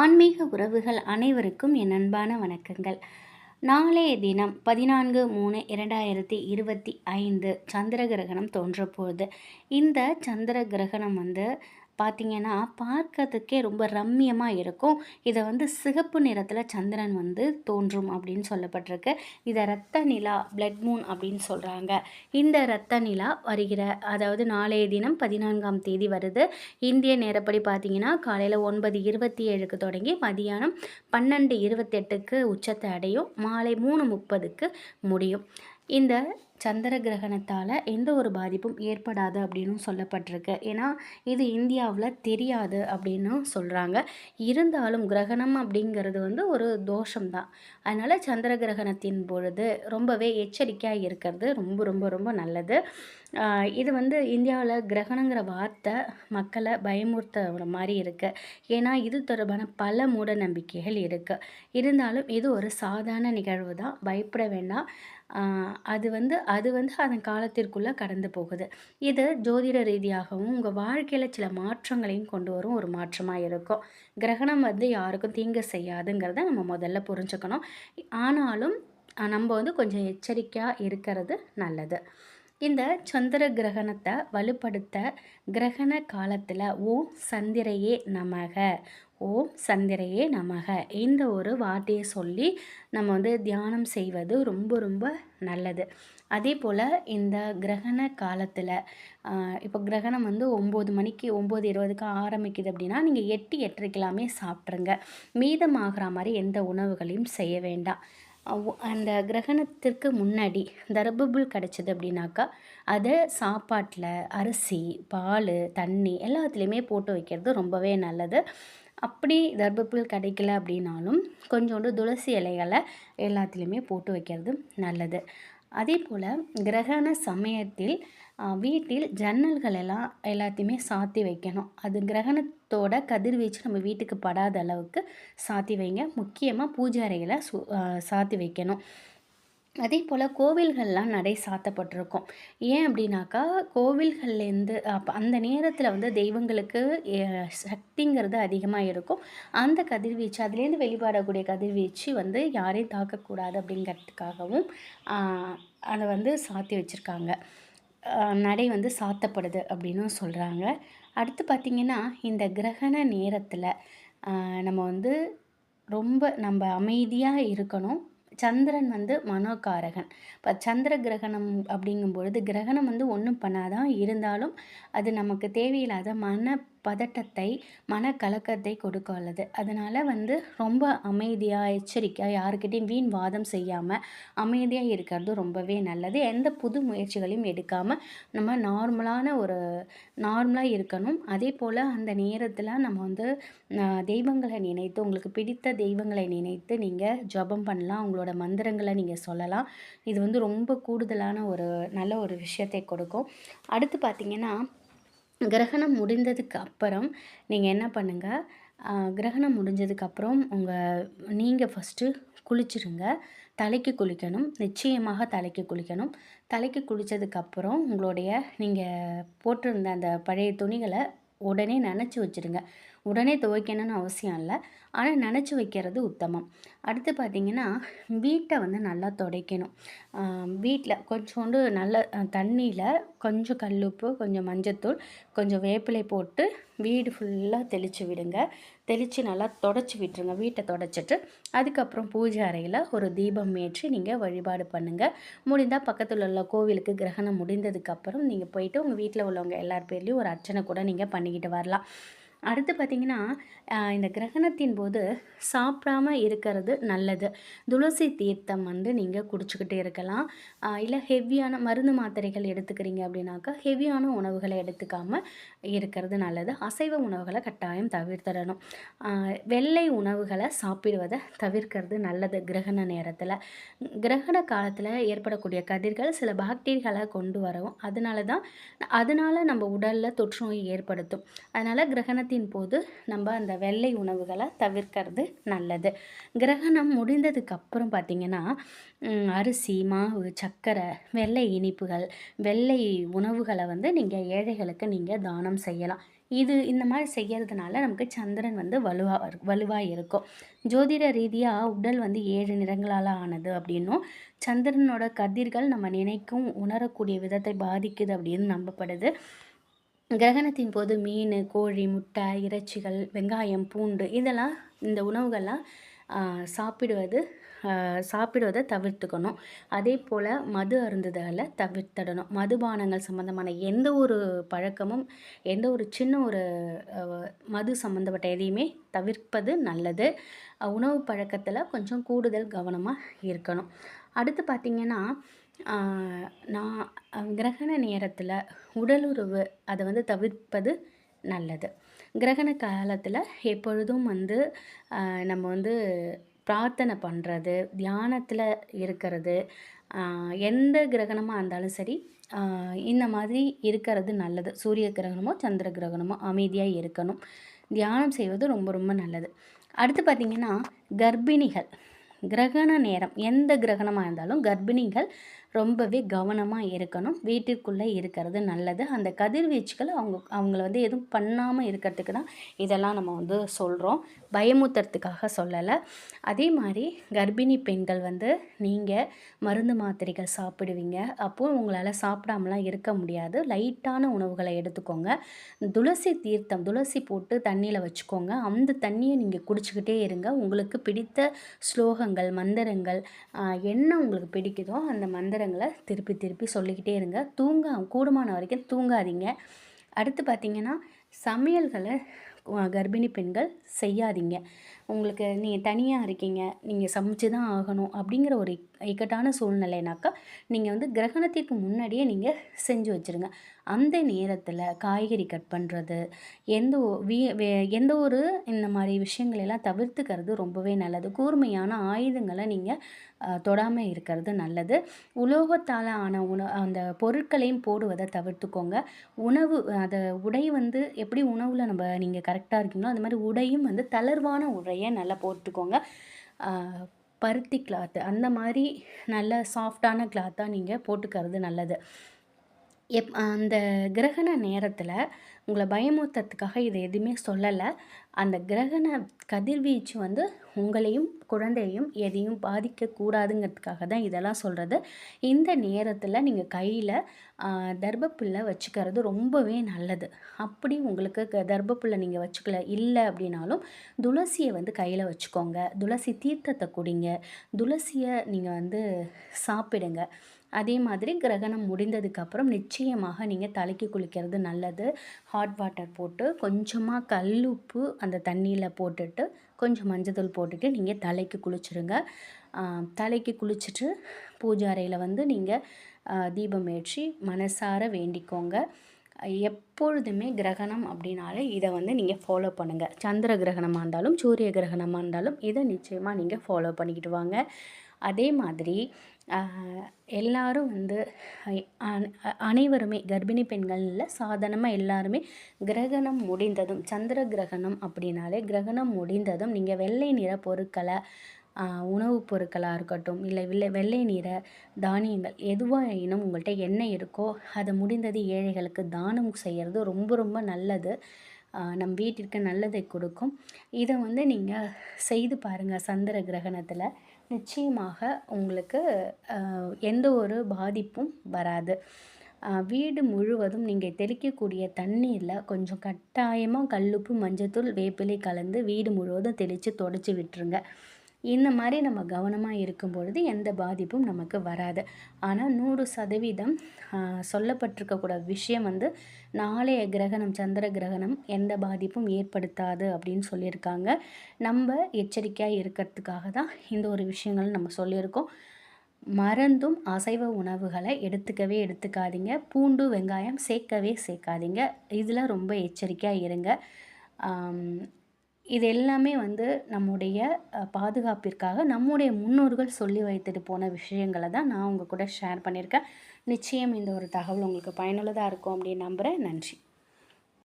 ஆன்மீக உறவுகள் அனைவருக்கும் என் அன்பான வணக்கங்கள். நாளைய தினம் 14/3/2025 சந்திர கிரகணம் தோன்றப்போகுது. இந்த சந்திர கிரகணம் பார்த்திங்கன்னா பார்க்கறதுக்கே ரொம்ப ரம்மியமாக இருக்கும். இதை சிகப்பு நிறத்தில் சந்திரன் தோன்றும் அப்படின்னு சொல்லப்பட்டிருக்கு. இதை இரத்த நிலா பிளட் மூன் அப்படின்னு சொல்கிறாங்க. இந்த இரத்த நிலா அதாவது நாளைய தினம் 14ஆம் தேதி வருது. இந்திய நேரப்படி பார்த்திங்கன்னா காலையில் 9:27க்கு தொடங்கி மதியானம் 12:28க்கு உச்சத்தை அடையும். மாலை 3:30க்கு முடியும். இந்த சந்திர கிரகணத்தால் எந்த ஒரு பாதிப்பும் ஏற்படாது அப்படின்னு சொல்லப்பட்டிருக்கு. ஏன்னா இது இந்தியாவில் தெரியாது அப்படின்னு சொல்கிறாங்க. இருந்தாலும் கிரகணம் அப்படிங்கிறது ஒரு தோஷம்தான். அதனால் சந்திர கிரகணத்தின் பொழுது ரொம்பவே எச்சரிக்கையாக இருக்கிறது ரொம்ப ரொம்ப ரொம்ப நல்லது. இது இந்தியாவில் கிரகணங்கிற வார்த்தை மக்களை பயமுறுத்துற மாதிரி இருக்குது. ஏன்னா இது தொடர்பான பல மூட நம்பிக்கைகள் இருக்குது. இருந்தாலும் இது ஒரு சாதாரண நிகழ்வு தான், பயப்பட வேண்டாம். அது அதன் காலத்திற்குள்ளே கடந்து போகுது. இது ஜோதிட ரீதியாகவும் உங்கள் வாழ்க்கையில் சில மாற்றங்களையும் கொண்டு வரும் ஒரு மாற்றமாக இருக்கும். கிரகணம் யாருக்கும் தீங்கு செய்யாதுங்கிறத நம்ம முதல்ல புரிஞ்சுக்கணும். ஆனாலும் நம்ம கொஞ்சம் எச்சரிக்கையாக இருக்கிறது நல்லது. இந்த சந்திர கிரகணத்தை வலுப்படுத்த கிரகண காலத்தில் ஓம் சந்திரையே நமக, ஓம் சந்திரையே நமக இந்த ஒரு வார்த்தையை சொல்லி நம்ம தியானம் செய்வது ரொம்ப ரொம்ப நல்லது. அதே போல் இந்த கிரகண காலத்தில் இப்போ கிரகணம் 9 மணிக்கு 9:20க்கு ஆரம்பிக்குது அப்படின்னா நீங்கள் 8:30க்கெல்லாமே சாப்பிட்ருங்க. மீதமாகிற மாதிரி எந்த உணவுகளையும் செய்ய வேண்டாம். அந்த கிரகணத்திற்கு முன்னாடி தர்பபுல் கிடச்சிது அப்படின்னாக்கா அதை சாப்பாட்டில் அரிசி, பால், தண்ணி எல்லாத்துலேயுமே போட்டு வைக்கிறது ரொம்பவே நல்லது. அப்படி தர்பப்புல் கிடைக்கல அப்படின்னாலும் கொஞ்சோண்டு துளசி இலைகளை எல்லாத்துலேயுமே போட்டு வைக்கிறது நல்லது. அதே போல் கிரகண சமயத்தில் வீட்டில் ஜன்னல்கள் எல்லாத்தையுமே சாத்தி வைக்கணும். அது கிரகணத்தோட கதிர்வீச்சு நம்ம வீட்டுக்கு படாத அளவுக்கு சாத்தி வைங்க. முக்கியமாக பூஜை அறைகளை சாத்தி வைக்கணும். அதே போல் கோவில்கள்லாம் நடை சாத்தப்பட்டிருக்கும். ஏன் அப்படின்னாக்கா கோவில்கள்லேருந்து அந்த நேரத்தில் தெய்வங்களுக்கு சக்திங்கிறது அதிகமாக இருக்கும். அந்த கதிர்வீச்சு அதுலேருந்து வெளிப்படக்கூடிய கதிர்வீச்சு யாரையும் தாக்கக்கூடாது அப்படிங்கிறதுக்காகவும் அதை சாத்தி வச்சுருக்காங்க. நடை சாத்தப்படுது அப்படின்னு சொல்கிறாங்க. அடுத்து பார்த்திங்கன்னா இந்த கிரகண நேரத்தில் நம்ம ரொம்ப அமைதியாக இருக்கணும். சந்திரன் மனோகாரகன். இப்போ சந்திர கிரகணம் அப்படிங்கும் பொழுது கிரகணம் ஒன்றும் பண்ணாதான், இருந்தாலும் அது நமக்கு தேவையில்லாத பதட்டத்தை மனக்கலக்கத்தை கொடுக்க வல்லது. அதனால் ரொம்ப அமைதியாக எச்சரிக்கையாக யாருக்கிட்டையும் வீண் வாதம் செய்யாமல் அமைதியாக இருக்கிறது ரொம்பவே நல்லது. எந்த புது முயற்சிகளையும் எடுக்காமல் நம்ம நார்மலாக இருக்கணும். அதே போல் அந்த நேரத்தில் நம்ம தெய்வங்களை நினைத்து, உங்களுக்கு பிடித்த தெய்வங்களை நினைத்து நீங்கள் ஜபம் பண்ணலாம். உங்களோட மந்திரங்களை நீங்கள் சொல்லலாம். இது ரொம்ப கூடுதலான ஒரு நல்ல ஒரு விஷயத்தை கொடுக்கும். அடுத்து பார்த்திங்கன்னா கிரகணம் முடிந்ததுக்கு அப்புறம் நீங்கள் என்ன பண்ணுங்கள், கிரகணம் முடிஞ்சதுக்கப்புறம் நீங்கள் ஃபஸ்ட்டு குளிச்சுருங்க. தலைக்கு குளிக்கணும், நிச்சயமாக தலைக்கு குளிக்கணும். தலைக்கு குளித்ததுக்கப்புறம் உங்களுடைய நீங்கள் போட்டிருந்த அந்த பழைய துணிகளை உடனே நனைச்சி வச்சுருங்க. உடனே துவைக்கணும்னு அவசியம் இல்லை, ஆனால் நனைச்சி வைக்கிறது உத்தமம். அடுத்து பார்த்திங்கன்னா வீட்டை நல்லா துடைக்கணும். வீட்டில் கொஞ்சோண்டு நல்ல தண்ணியில் கொஞ்சம் கல்லுப்பு, கொஞ்சம் மஞ்சத்தூள், கொஞ்சம் வேப்பிலை போட்டு வீடு ஃபுல்லாக தெளித்து விடுங்க. தெளித்து நல்லா தொடச்சி விட்டுருங்க. வீட்டை தொடச்சிட்டு அதுக்கப்புறம் பூஜை அறையில் ஒரு தீபம் ஏற்றி நீங்கள் வழிபாடு பண்ணுங்கள். முடிந்தால் பக்கத்தில் உள்ள கோவிலுக்கு கிரகணம் முடிந்ததுக்கப்புறம் நீங்கள் போயிட்டு உங்கள் வீட்டில் உள்ளவங்க எல்லார் பேர்லேயும் ஒரு அர்ச்சனை கூட நீங்கள் பண்ணிக்கிட்டு வரலாம். அடுத்து பார்த்திங்கன்னா இந்த கிரகணத்தின் போது சாப்பிடாம இருக்கிறது நல்லது. துளசி தீர்த்தம் நீங்கள் குடிச்சிக்கிட்டே இருக்கலாம். இல்லை ஹெவியான மருந்து மாத்திரைகள் எடுத்துக்கிறீங்க அப்படின்னாக்கா ஹெவியான உணவுகளை எடுத்துக்காமல் இருக்கிறது நல்லது. அசைவ உணவுகளை கட்டாயம் தவிர்த்திடணும். வெள்ளை உணவுகளை சாப்பிடுவதை தவிர்க்கிறது நல்லது. கிரகண நேரத்தில் கிரகண காலத்தில் ஏற்படக்கூடிய கதிர்கள் சில பாக்டீரியாவை கொண்டு வரும். அதனால நம்ம உடலில் தொற்று நோய் ஏற்படுத்தும். அதனால் கிரகணத்தின் போது நம்ம அந்த வெள்ளை உணவுகளை தவிர்க்கிறது நல்லது. கிரகணம் முடிந்ததுக்கப்புறம் பார்த்திங்கன்னா அரிசி, மாவு, சர்க்கரை, வெள்ளை இனிப்புகள், வெள்ளை உணவுகளை நீங்கள் ஏழைகளுக்கு நீங்கள் தானம் செய்யலாம். இந்த மாதிரி செய்யறதுனால நமக்கு சந்திரன் வந்து வலுவாக இருக்கும். ஜோதிட ரீதியாக உடல் வந்து 7 நிறங்களால் ஆனது அப்படின்னும், சந்திரனோட கதிர்கள் நம்ம நினைக்கும் உணரக்கூடிய விதத்தை பாதிக்குது அப்படின்னு நம்பப்படுது. கிரகணத்தின் போது மீன், கோழி, முட்டை, இறைச்சிகள், வெங்காயம், பூண்டு இதெல்லாம் இந்த உணவுகள்லாம் சாப்பிடுவது சாப்பிடுவதை தவிர்த்துக்கணும். அதே போல் மது அருந்துதலை தவிர்த்திடணும். மதுபானங்கள் சம்மந்தமான எந்த ஒரு பழக்கமும், எந்த ஒரு சின்ன ஒரு மது சம்மந்தப்பட்ட எதையுமே தவிர்ப்பது நல்லது. உணவு பழக்கத்தில் கொஞ்சம் கூடுதல் கவனமாக இருக்கணும். அடுத்து பார்த்திங்கன்னா, நான் கிரகண நேரத்தில் உடலுறவு அதை வந்து தவிர்ப்பது நல்லது. கிரகண காலத்தில் எப்பொழுதும் வந்து நம்ம வந்து பிரார்த்தனை பண்ணுறது, தியானத்தில் இருக்கிறது, எந்த கிரகணமாக இருந்தாலும் சரி இந்த மாதிரி இருக்கிறது நல்லது. சூரிய கிரகணமோ சந்திர கிரகணமோ அமைதியாக இருக்கணும். தியானம் செய்வது ரொம்ப ரொம்ப நல்லது. அடுத்து பார்த்திங்கன்னா, கர்ப்பிணிகள் கிரகண நேரம் எந்த கிரகணமாக இருந்தாலும் கர்ப்பிணிகள் ரொம்பவே கவனமாக இருக்கணும். வீட்டிற்குள்ளே இருக்கிறது நல்லது. அந்த கதிர்வீச்சுகள் அவங்கள வந்து எதுவும் பண்ணாமல் இருக்கிறதுக்கு தான் இதெல்லாம் நம்ம வந்து சொல்கிறோம். பயமுறுத்துறதுக்காக சொல்லலை. அதே மாதிரி கர்ப்பிணி பெண்கள் வந்து நீங்கள் மருந்து மாத்திரைகள் சாப்பிடுவீங்க. அப்போது உங்களால் சாப்பிடாமலாம் இருக்க முடியாது. லைட்டான உணவுகளை எடுத்துக்கோங்க. துளசி தீர்த்தம், துளசி போட்டு தண்ணியில் வச்சுக்கோங்க. அந்த தண்ணியை நீங்கள் குடிச்சிக்கிட்டே இருங்க. உங்களுக்கு பிடித்த ஸ்லோகங்கள், மந்திரங்கள் என்ன உங்களுக்கு பிடிக்குதோ அந்த மந்திரங்களை திருப்பி திருப்பி சொல்லிக்கிட்டே இருங்க. கூடுமான வரைக்கும் தூங்காதீங்க. அடுத்து பார்த்திங்கன்னா, சமையல்களை கர்ப்பிணி பெண்கள் செய்யாதீங்க. உங்களுக்கு நீங்கள் தனியாக இருக்கீங்க, நீங்கள் சமைச்சு தான் ஆகணும் அப்படிங்கிற ஒரு இக்கட்டான சூழ்நிலைனாக்கா நீங்கள் வந்து கிரகணத்திற்கு முன்னாடியே நீங்கள் செஞ்சு வச்சுருங்க. அந்த நேரத்தில் காய்கறி கட் பண்ணுறது, எந்த ஒரு இந்த மாதிரி விஷயங்களெல்லாம் தவிர்த்துக்கிறது ரொம்பவே நல்லது. கூர்மையான ஆயுதங்களை நீங்கள் தொடாமல் இருக்கிறது நல்லது. உலோகத்தால் ஆன அந்த பொருட்களையும் போடுவதை தவிர்த்துக்கோங்க. உடை வந்து எப்படி உணவில் நீங்கள் கரெக்டாக இருக்கீங்களோ அது மாதிரி உடையும் வந்து தளர்வான உடையை நல்லா போட்டுக்கோங்க. பருத்தி கிளாத்து அந்த மாதிரி நல்ல சாஃப்டான கிளாத்தாக நீங்கள் போட்டுக்கிறது நல்லது. அந்த கிரகண நேரத்தில் உங்களை பயமுறுத்துறதுக்காக இதை எதுவுமே சொல்லலை. அந்த கிரகண கதிர்வீச்சு வந்து உங்களையும் குழந்தையையும் எதையும் பாதிக்கக்கூடாதுங்கிறதுக்காக தான் இதெல்லாம் சொல்கிறது. இந்த நேரத்தில் நீங்கள் கையில் தர்பப்புல்லை வச்சுக்கிறது ரொம்பவே நல்லது. அப்படி உங்களுக்கு தர்பப்புல்லை நீங்கள் வச்சுக்கல இல்லை அப்படின்னாலும் துளசியை வந்து கையில் வச்சுக்கோங்க. துளசி தீர்த்தத்தை குடிங்க. துளசியை நீங்கள் வந்து சாப்பிடுங்க. அதே மாதிரி கிரகணம் முடிந்ததுக்கப்புறம் நிச்சயமாக நீங்கள் தலைக்கு குளிக்கிறது நல்லது. ஹாட் வாட்டர் போட்டு கொஞ்சமாக கல்லுப்பு அந்த தண்ணியில் போட்டுட்டு கொஞ்சம் மஞ்சத்தூள் போட்டுட்டு நீங்கள் தலைக்கு குளிச்சுருங்க. தலைக்கு குளிச்சுட்டு பூஜை அறையில் வந்து நீங்கள் தீபம் ஏற்றி மனசார வேண்டிக்கோங்க. எப்பொழுதுமே கிரகணம் அப்படின்னாலே இதை வந்து நீங்கள் ஃபாலோ பண்ணுங்கள். சந்திர கிரகணமாக இருந்தாலும் சூரிய கிரகணமாக இருந்தாலும் இதை நிச்சயமாக நீங்கள் ஃபாலோ பண்ணிக்கிட்டு வாங்க. அதே மாதிரி எல்லாரும் வந்து அனைவருமே கர்ப்பிணி பெண்களில் சாதாரணமாக எல்லாருமே கிரகணம் முடிந்ததும் சந்திர கிரகணம் அப்படின்னாலே கிரகணம் முடிந்ததும் நீங்கள் வெள்ளை நிற பொருட்களை உணவுப் பொருட்களாக இருக்கட்டும் இல்லை வெள்ளை நிற தானியங்கள் எதுவாயினும் உங்கள்கிட்ட என்ன இருக்கோ அதை முடிந்தது ஏழைகளுக்கு தானம் செய்கிறது ரொம்ப ரொம்ப நல்லது. நம் வீட்டிற்கு நல்லதை கொடுக்கும். இதை வந்து நீங்கள் செய்து பாருங்கள். சந்திர கிரகணத்தில் நிச்சயமாக உங்களுக்கு எந்த ஒரு பாதிப்பும் வராது. வீடு முழுவதும் நீங்கள் தெளிக்கக்கூடிய தண்ணீரில் கொஞ்சம் கட்டாயமாக கல்லுப்பு, மஞ்சத்தூள், வேப்பிலை கலந்து வீடு முழுவதும் தெளித்து தொடச்சி விட்டுருங்க. இந்த மாதிரி நம்ம கவனமாக இருக்கும் பொழுது எந்த பாதிப்பும் நமக்கு வராது. ஆனால் 100% சொல்லப்பட்டிருக்கக்கூட விஷயம் வந்து நாளைய கிரகணம் சந்திர கிரகணம் எந்த பாதிப்பும் ஏற்படுத்தாது அப்படின்னு சொல்லியிருக்காங்க. நம்ம எச்சரிக்கையாக இருக்கிறதுக்காக தான் இந்த ஒரு விஷயங்கள் நம்ம சொல்லியிருக்கோம். மறந்தும் அசைவ உணவுகளை எடுத்துக்காதீங்க. பூண்டு, வெங்காயம் சேர்க்காதீங்க. இதில் ரொம்ப எச்சரிக்கையாக இருங்க. இது எல்லாமே வந்து நம்முடைய பாதுகாப்பிற்காக நம்முடைய முன்னோர்கள் சொல்லி வைத்துட்டு போன விஷயங்களை தான் நான் உங்கள் கூட ஷேர் பண்ணியிருக்கேன். நிச்சயம் இந்த ஒரு தகவல் உங்களுக்கு பயனுள்ளதாக இருக்கும் அப்படின்னு நம்புகிறேன். நன்றி.